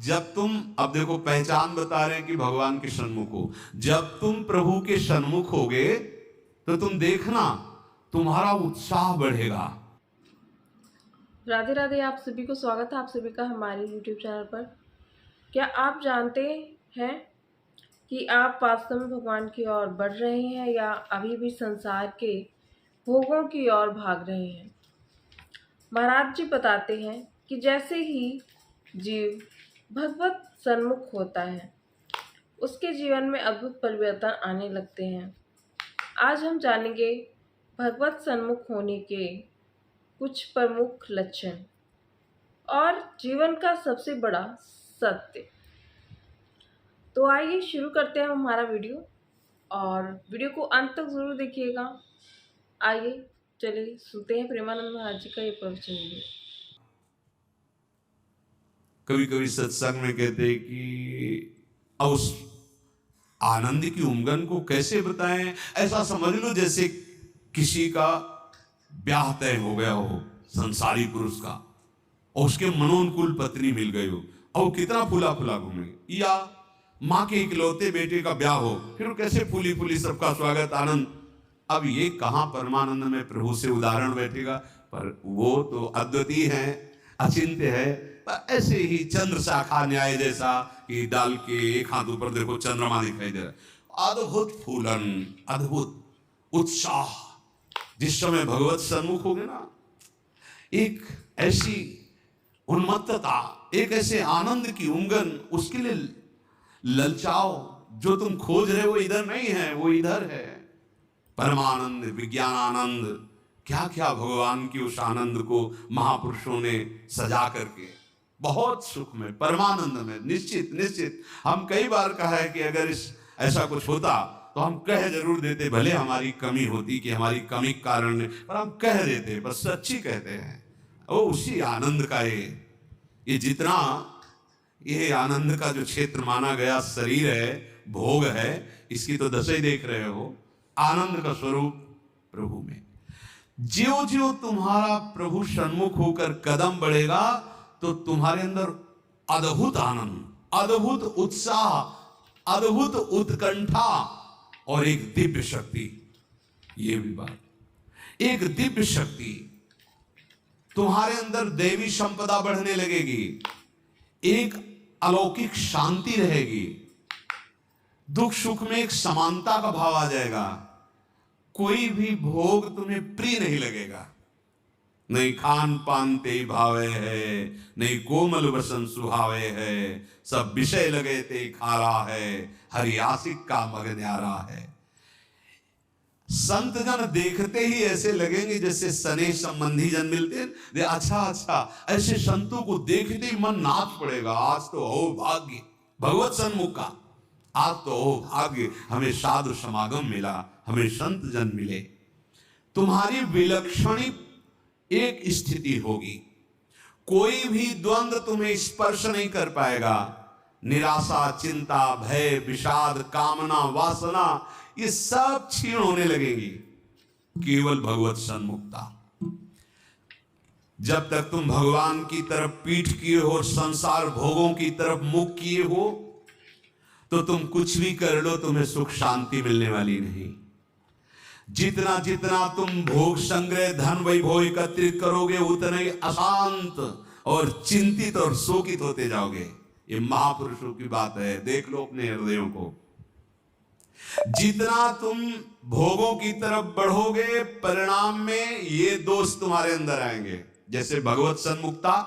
जब तुम, अब देखो पहचान बता रहे हैं कि भगवान के सन्मुख हो, जब तुम प्रभु के सन्मुख होगे तो तुम देखना तुम्हारा उत्साह बढ़ेगा। राधे राधे। आप सभी को स्वागत है आप सभी का हमारे YouTube चैनल पर। क्या आप जानते हैं कि आप वास्तव में भगवान की ओर बढ़ रहे हैं या अभी भी संसार के भोगों की ओर भाग रहे हैं? महाराज जी बताते हैं कि जैसे ही जीव भगवत सन्मुख होता है उसके जीवन में अद्भुत परिवर्तन आने लगते हैं। आज हम जानेंगे भगवत सन्मुख होने के कुछ प्रमुख लक्षण और जीवन का सबसे बड़ा सत्य। तो आइए शुरू करते हैं हमारा वीडियो और वीडियो को अंत तक जरूर देखिएगा। आइए चलिए सुनते हैं प्रेमानंद महाराज जी का ये प्रवचन। कभी कभी सत्संग में कहते हैं कि उस आनंद की उमंग को कैसे बताएं। ऐसा समझ लो जैसे किसी का ब्याह तय हो गया हो संसारी पुरुष का और उसके मनोनुकूल पत्नी मिल गई हो और वो कितना फूला फूला घूमे, या माँ के इकलौते बेटे का ब्याह हो फिर वो कैसे फूली फूली सबका स्वागत आनंद। अब ये कहां परमानंद में प्रभु से उदाहरण बैठेगा, पर वो तो अद्वितीय है, अचिंत्य है। पर ऐसे ही चंद्र शाखा न्याय जैसा कि डाल के एक हाथ ऊपर देखो चंद्रमा दिखाई दे रहा है, अद्भुत फूलन, अद्भुत उत्साह। जिस समय भगवत सन्मुख होगे ना, एक ऐसी उन्मत्तता, एक ऐसे आनंद की उंगन, उसके लिए ललचाओ। जो तुम खोज रहे हो वो इधर नहीं है, वो इधर है। परमानंद, विज्ञान आनंद, क्या क्या भगवान की उस आनंद को महापुरुषों ने सजा करके बहुत सुख में, परमानंद में, निश्चित निश्चित। हम कई बार कहा है कि अगर इस ऐसा कुछ होता तो हम कह जरूर देते, भले हमारी कमी होती कि हमारी कमी के कारण, पर हम कह देते, बस सच्ची कहते हैं। वो उसी आनंद का ये जितना ये आनंद का जो क्षेत्र माना गया शरीर है, भोग है, इसकी तो दशा ही देख रहे हो। आनंद का स्वरूप प्रभु में। ज्यो ज्यो तुम्हारा प्रभु सन्मुख होकर कदम बढ़ेगा तो तुम्हारे अंदर अद्भुत आनंद, अद्भुत उत्साह, अद्भुत उत्कंठा और एक दिव्य शक्ति। ये भी बात, एक दिव्य शक्ति तुम्हारे अंदर, देवी संपदा बढ़ने लगेगी, एक अलौकिक शांति रहेगी, दुख सुख में एक समानता का भाव आ जाएगा। कोई भी भोग तुम्हें प्रिय नहीं लगेगा, नहीं खान पान ते भावे है, नहीं कोमल वसन सुहावे है, सब विषय लगे ते खारा है, हरियासिक का मग न्यारा है। संत जन देखते ही ऐसे लगेंगे जैसे सने संबंधी जन मिलते हैं। अच्छा अच्छा, ऐसे संतों को देखते ही मन नाच पड़ेगा, आज तो हो भाग्य भगवत सन्मुख का, आज तो हो भाग्य, हमें साधु समागम मिला, हमें संत जन मिले। तुम्हारी विलक्षणी एक स्थिति होगी, कोई भी द्वंद्व तुम्हें स्पर्श नहीं कर पाएगा। निराशा, चिंता, भय, विषाद, कामना, वासना, ये सब क्षीण होने लगेंगी। केवल भगवत सन्मुखता। जब तक तुम भगवान की तरफ पीठ किए हो, संसार भोगों की तरफ मुख किए हो, तो तुम कुछ भी कर लो, तुम्हें सुख शांति मिलने वाली नहीं। जितना जितना तुम भोग संग्रह, धन वैभव एकत्रित करोगे, उतना ही अशांत और चिंतित और शोकित होते जाओगे। ये महापुरुषों की बात है, देख लो अपने हृदयों को। जितना तुम भोगों की तरफ बढ़ोगे, परिणाम में ये दोष तुम्हारे अंदर आएंगे। जैसे भगवत सन्मुखता,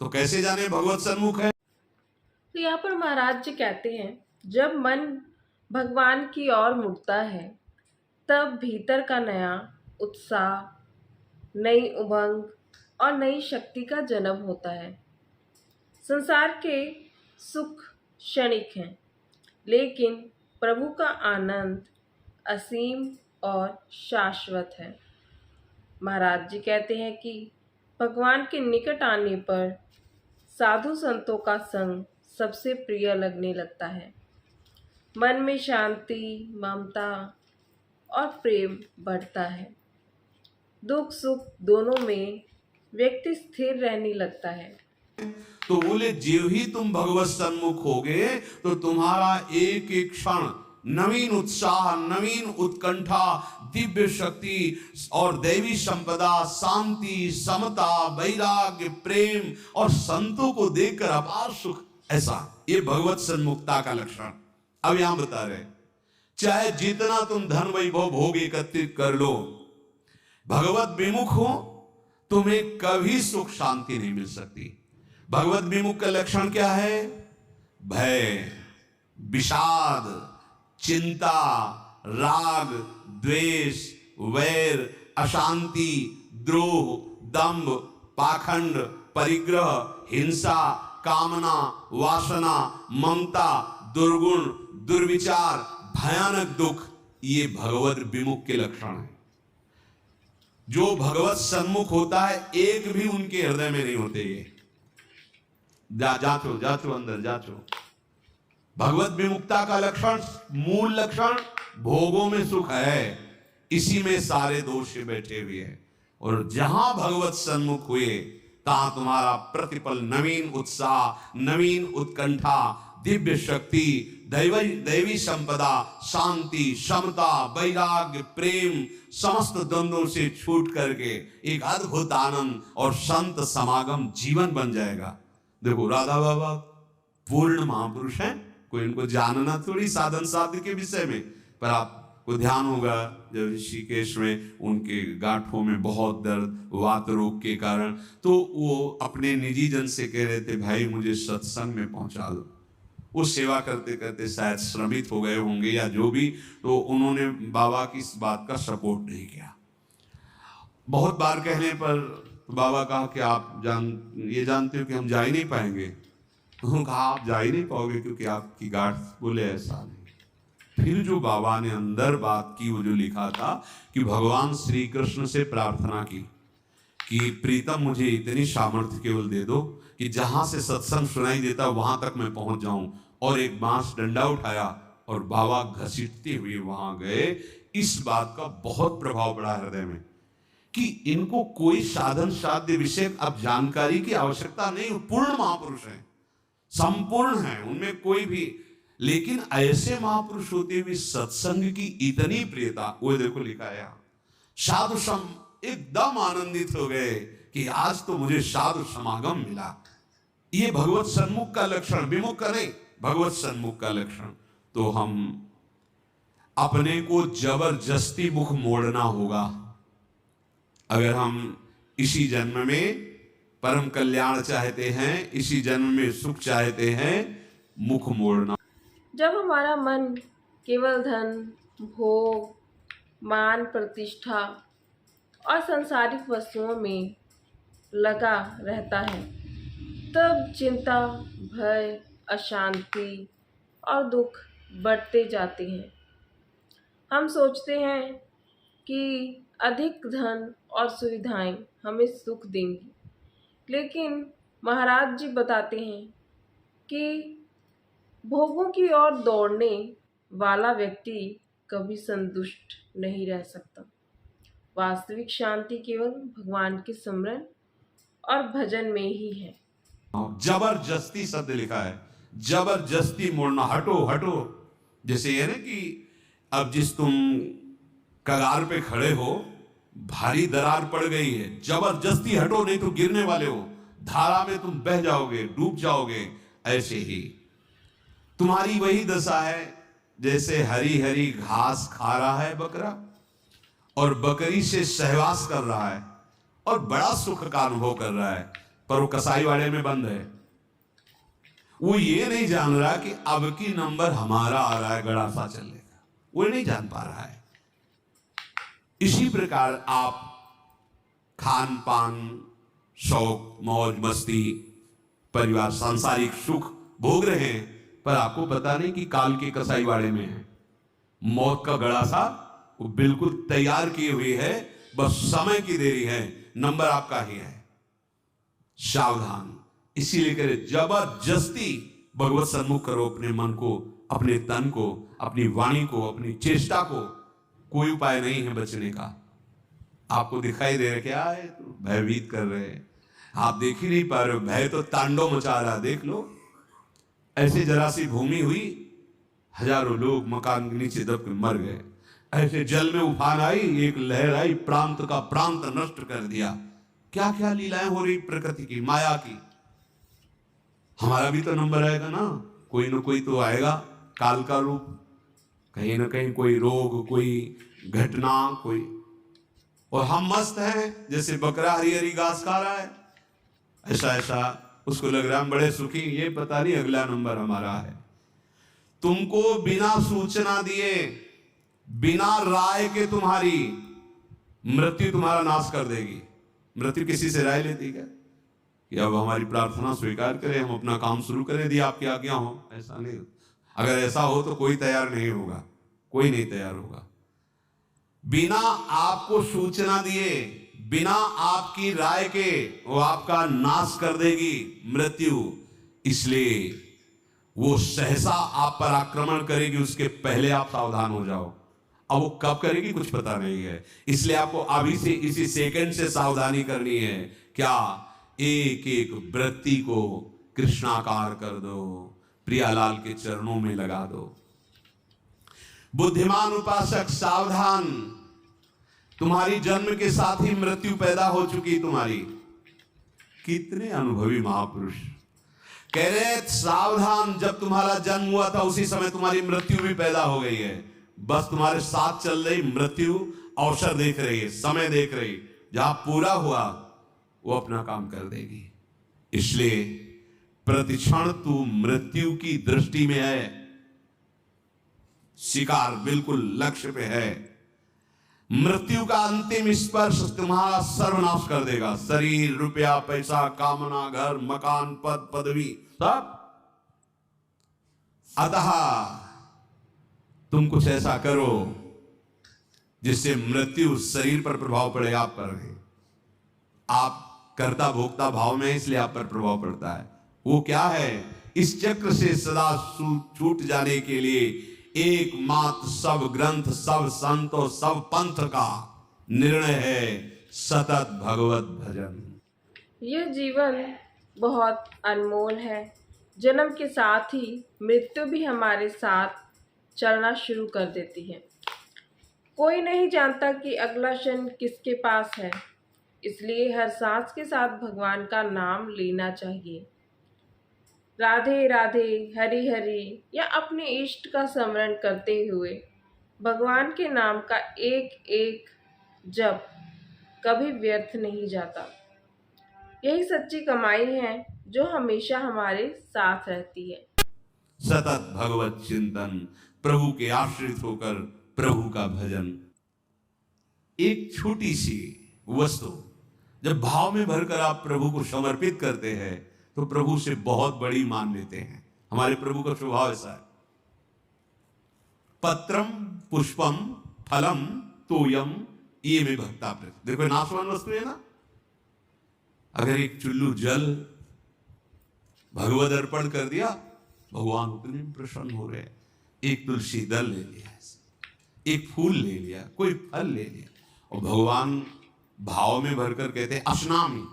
तो कैसे जाने भगवत सन्मुख है? तो यहाँ पर महाराज जी कहते हैं, जब मन भगवान की ओर मुड़ता है तब भीतर का नया उत्साह, नई उमंग और नई शक्ति का जन्म होता है। संसार के सुख क्षणिक हैं, लेकिन प्रभु का आनंद असीम और शाश्वत है। महाराज जी कहते हैं कि भगवान के निकट आने पर साधु संतों का संग सबसे प्रिय लगने लगता है। मन में शांति, ममता और प्रेम बढ़ता है। दुख सुख दोनों में व्यक्ति स्थिर रहने लगता है। तो बोले जीव ही तुम भगवत सन्मुख होगे तो तुम्हारा एक एक क्षण नवीन उत्साह, नवीन उत्कंठा, दिव्य शक्ति और दैवी संपदा, शांति, समता, वैराग्य, प्रेम और संतों को देखकर अपार सुख, ऐसा ये भगवत सन्मुखता का लक्षण। अब यहां बता रहे, चाहे जितना तुम धन वैभव भोग एकत्रित कर लो, भगवत विमुख हो तुम्हें कभी सुख शांति नहीं मिल सकती। भगवत विमुख का लक्षण क्या है? भय, विषाद, चिंता, राग, द्वेष, वैर, अशांति, द्रोह, दंभ, पाखंड, परिग्रह, हिंसा, कामना, वासना, ममता, दुर्गुण, दुर्विचार, भयानक दुख, ये भगवत विमुख के लक्षण है। जो भगवत सन्मुख होता है एक भी उनके हृदय में नहीं होते। ये जाचो जाचो अंदर जाचो। भगवत विमुक्ता का लक्षण, मूल लक्षण भोगों में सुख है, इसी में सारे दोष बैठे हुए हैं। और जहां भगवत सन्मुख हुए तहां तुम्हारा प्रतिपल नवीन उत्साह, नवीन उत्कंठा, दिव्य शक्ति, दैवी संपदा, शांति, समता, वैराग्य, प्रेम, समस्त द्वंद्वों से छूट करके एक अद्भुत आनंद और संत समागम जीवन बन जाएगा। देखो राधा बाबा पूर्ण महापुरुष हैं, कोई इनको जानना थोड़ी साधन साध्य के विषय में, पर आपको ध्यान होगा जब ऋषिकेश में उनके गांठों में बहुत दर्द, वात रोग के कारण, तो वो अपने निजी जन से कह रहे थे भाई मुझे सत्संग में पहुंचा दो। वो सेवा करते करते शायद श्रमित हो गए होंगे या जो भी, तो उन्होंने बाबा की इस बात का सपोर्ट नहीं किया। बहुत बार कहने पर बाबा कहा कि आप ये जानते हो कि हम जा ही नहीं पाएंगे। उन्होंने कहा आप जा ही नहीं पाओगे क्योंकि आपकी गांठ, बोले ऐसा नहीं। फिर जो बाबा ने अंदर बात की, वो जो लिखा था कि भगवान श्री कृष्ण से प्रार्थना की कि प्रीतम मुझे इतनी सामर्थ्य केवल दे दो कि जहां से सत्संग सुनाई देता वहां तक मैं पहुंच जाऊं। और एक बांस डंडा उठाया और बाबा घसीटते हुए वहां गए। इस बात का बहुत प्रभाव पड़ा हृदय में कि इनको कोई साधन साध्य विषय अब जानकारी की आवश्यकता नहीं, पूर्ण महापुरुष हैं, संपूर्ण हैं, उनमें कोई भी। लेकिन ऐसे महापुरुष होते हुए सत्संग की इतनी प्रियता, वो देखो लिखा है साधु सम, एकदम आनंदित हो गए कि आज तो मुझे साधु समागम मिला। ये भगवत सन्मुख का लक्षण, विमुख का नहीं, भगवत सन्मुख का लक्षण। तो हम अपने को जबरदस्ती मुख मोड़ना होगा अगर हम इसी जन्म में परम कल्याण चाहते हैं, इसी जन्म में सुख चाहते हैं, मुख मोड़ना। जब हमारा मन केवल धन, भोग, मान, प्रतिष्ठा और सांसारिक वस्तुओं में लगा रहता है, तब चिंता, भय, अशांति और दुख बढ़ते जाते हैं। हम सोचते हैं कि अधिक धन और सुविधाएं हमें सुख देंगी, लेकिन महाराज जी बताते हैं कि भोगों की ओर दौड़ने वाला व्यक्ति कभी संतुष्ट नहीं रह सकता। वास्तविक शांति केवल भगवान के स्मरण और भजन में ही है। जबरदस्ती शब्द लिखा है, जबरदस्ती मोड़ना, हटो हटो। जैसे ये ना कि अब जिस तुम कगार पे खड़े हो, भारी दरार पड़ गई है, जबरदस्ती हटो नहीं तो गिरने वाले हो, धारा में तुम बह जाओगे, डूब जाओगे। ऐसे ही तुम्हारी वही दशा है जैसे हरी हरी घास खा रहा है बकरा और बकरी से सहवास कर रहा है और बड़ा सुख का अनुभव कर रहा है, पर वो कसाई वाड़े में बंद है। वो ये नहीं जान रहा कि अब की नंबर हमारा आ रहा है, गड़ासा चलेगा, वो नहीं जान पा रहा है। इसी प्रकार आप खान पान, शौक, मौज मस्ती, परिवार, सांसारिक सुख भोग रहे हैं, पर आपको पता नहीं कि काल के कसाई वाड़े में है। मौत का गड़ासा वो बिल्कुल तैयार किए हुए है, बस समय की देरी है, नंबर आपका ही है। सावधान। इसीलिए करे जबरदस्ती भगवत सन्मुख करो अपने मन को, अपने तन को, अपनी वाणी को, अपनी चेष्टा को। कोई उपाय नहीं है बचने का। आपको दिखाई दे रहा क्या है, तो भयभीत कर रहे हैं, आप देख ही नहीं पा रहे हो, भय तो तांडव मचा रहा है। देख लो, ऐसे जरा सी भूमि हुई, हजारों लोग मकान के नीचे दब के मर गए। ऐसे जल में उफान आई, एक लहर आई, प्रांत का प्रांत नष्ट कर दिया। क्या क्या लीलाएं हो रही प्रकृति की, माया की। हमारा भी तो नंबर आएगा ना कोई तो आएगा, काल का रूप, कहीं ना कहीं कोई रोग, कोई घटना, कोई। और हम मस्त हैं, जैसे बकरा हरी हरी घास खा रहा है, ऐसा ऐसा उसको लग रहा है हम बड़े सुखी, ये पता नहीं अगला नंबर हमारा है। तुमको बिना सूचना दिए, बिना राय के तुम्हारी मृत्यु तुम्हारा नाश कर देगी। मृत्यु किसी से राय लेती क्या कि अब हमारी प्रार्थना स्वीकार करें, हम अपना काम शुरू करें, यदि आपकी आज्ञा हो? ऐसा नहीं। अगर ऐसा हो तो कोई तैयार नहीं होगा, कोई नहीं तैयार होगा। बिना आपको सूचना दिए, बिना आपकी राय के वो आपका नाश कर देगी मृत्यु। इसलिए वो सहसा आप पर आक्रमण करेगी, उसके पहले आप सावधान हो जाओ। अब वो कब करेगी कुछ पता नहीं है, इसलिए आपको अभी से, इसी सेकंड से सावधानी करनी है। क्या? एक एक वृत्ति को कृष्णाकार कर दो, प्रियालाल के चरणों में लगा दो। बुद्धिमान उपासक सावधान, तुम्हारी जन्म के साथ ही मृत्यु पैदा हो चुकी तुम्हारी। कितने अनुभवी महापुरुष कह रहे सावधान, जब तुम्हारा जन्म हुआ था उसी समय तुम्हारी मृत्यु भी पैदा हो गई है। बस तुम्हारे साथ चल रही मृत्यु, अवसर देख रही है, समय देख रही, जहां पूरा हुआ वो अपना काम कर देगी। इसलिए प्रतिक्षण तू मृत्यु की दृष्टि में है, शिकार बिल्कुल लक्ष्य पे है। मृत्यु का अंतिम स्पर्श तुम्हारा सर्वनाश कर देगा। शरीर, रुपया, पैसा, कामना, घर, मकान, पद, पदवी, सब। अतः तुम कुछ ऐसा करो जिससे मृत्यु शरीर पर प्रभाव पड़े, आप पर नहीं। आप कर्ता भोक्ता भाव में, इसलिए आप पर प्रभाव पड़ता है। वो क्या है? इस चक्र से सदा छूट जाने के लिए एकमात्र सब ग्रंथ, सब संतों, सब पंथ का निर्णय है सतत भगवत भजन। यह जीवन बहुत अनमोल है। जन्म के साथ ही मृत्यु भी हमारे साथ चलना शुरू कर देती है। कोई नहीं जानता कि अगला क्षण किसके पास है, इसलिए हर सांस के साथ भगवान का नाम लेना चाहिए। राधे राधे, हरि हरि या अपने इष्ट का स्मरण करते हुए भगवान के नाम का एक एक जप कभी व्यर्थ नहीं जाता। यही सच्ची कमाई है जो हमेशा हमारे साथ रहती है। सतत भगवत चिंतन, प्रभु के आश्रित होकर प्रभु का भजन। एक छोटी सी वस्तु जब भाव में भरकर आप प्रभु को समर्पित करते हैं तो प्रभु से बहुत बड़ी मान लेते हैं। हमारे प्रभु का स्वभाव ऐसा है। पत्रम पुष्पम फलम तोयम ये में भक्ता प्रति। देखो नाशवान वस्तु है ना। अगर एक चुल्लू जल भगवद अर्पण कर दिया, भगवान उतने प्रसन्न हो रहे। एक तुलसी दल ले लिया, एक फूल ले लिया, कोई फल ले लिया, और भगवान भाव में भरकर कहते हैं अश्नामी,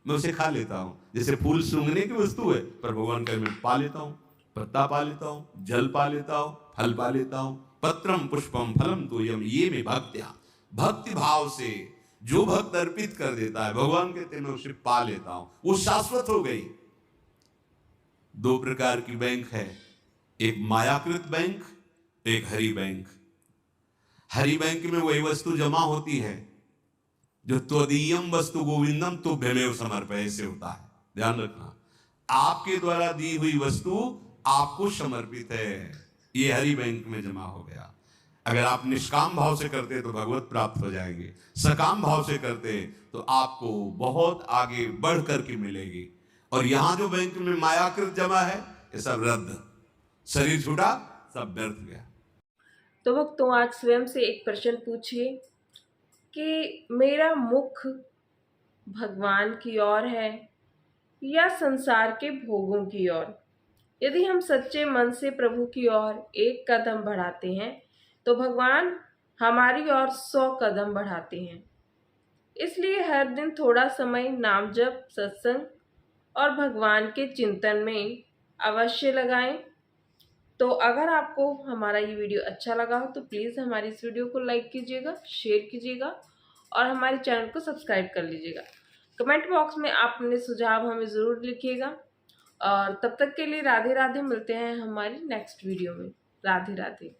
मैं उसे खा लेता हूं। जैसे फूल सूंघने की वस्तु है, पर भगवान का मैं पा लेता हूं, पत्ता पा लेता हूं, जल पा लेता हूं, फल पा लेता हूं। पत्रम पुष्पम फलम तोयम ये में भक्त्या, भक्ति भाव से जो भक्त अर्पित कर देता है, भगवान कहते हैं मैं उसे पा लेता हूं, वो शाश्वत हो गई। दो प्रकार की बैंक है, एक मायाकृत बैंक, एक हरि बैंक। हरि बैंक में वही वस्तु जमा होती है जो त्वदीयम वस्तु गोविंदम तुभ्यमेव समर्पय से होता है। ध्यान रखना, आपके द्वारा दी हुई वस्तु आपको समर्पित है, ये हरि बैंक में जमा हो गया। अगर आप निष्काम भाव से करते तो भगवत प्राप्त हो जाएंगे, सकाम भाव से करते तो आपको बहुत आगे बढ़ करके मिलेगी। और यहां जो बैंक में मायाकृत जमा है ये सब रद्द, शरीर छूटा, सब व्यर्थ गया। तो भक्तों, आज स्वयं से एक प्रश्न पूछिए कि मेरा मुख भगवान की ओर है या संसार के भोगों की ओर। यदि हम सच्चे मन से प्रभु की ओर एक कदम बढ़ाते हैं तो भगवान हमारी ओर 100 कदम बढ़ाते हैं। इसलिए हर दिन थोड़ा समय नाम जप, सत्संग और भगवान के चिंतन में अवश्य लगाएं। तो अगर आपको हमारा ये वीडियो अच्छा लगा हो तो प्लीज़ हमारी इस वीडियो को लाइक कीजिएगा, शेयर कीजिएगा और हमारे चैनल को सब्सक्राइब कर लीजिएगा। कमेंट बॉक्स में आप अपने सुझाव हमें ज़रूर लिखिएगा और तब तक के लिए राधे राधे। मिलते हैं हमारी नेक्स्ट वीडियो में। राधे राधे।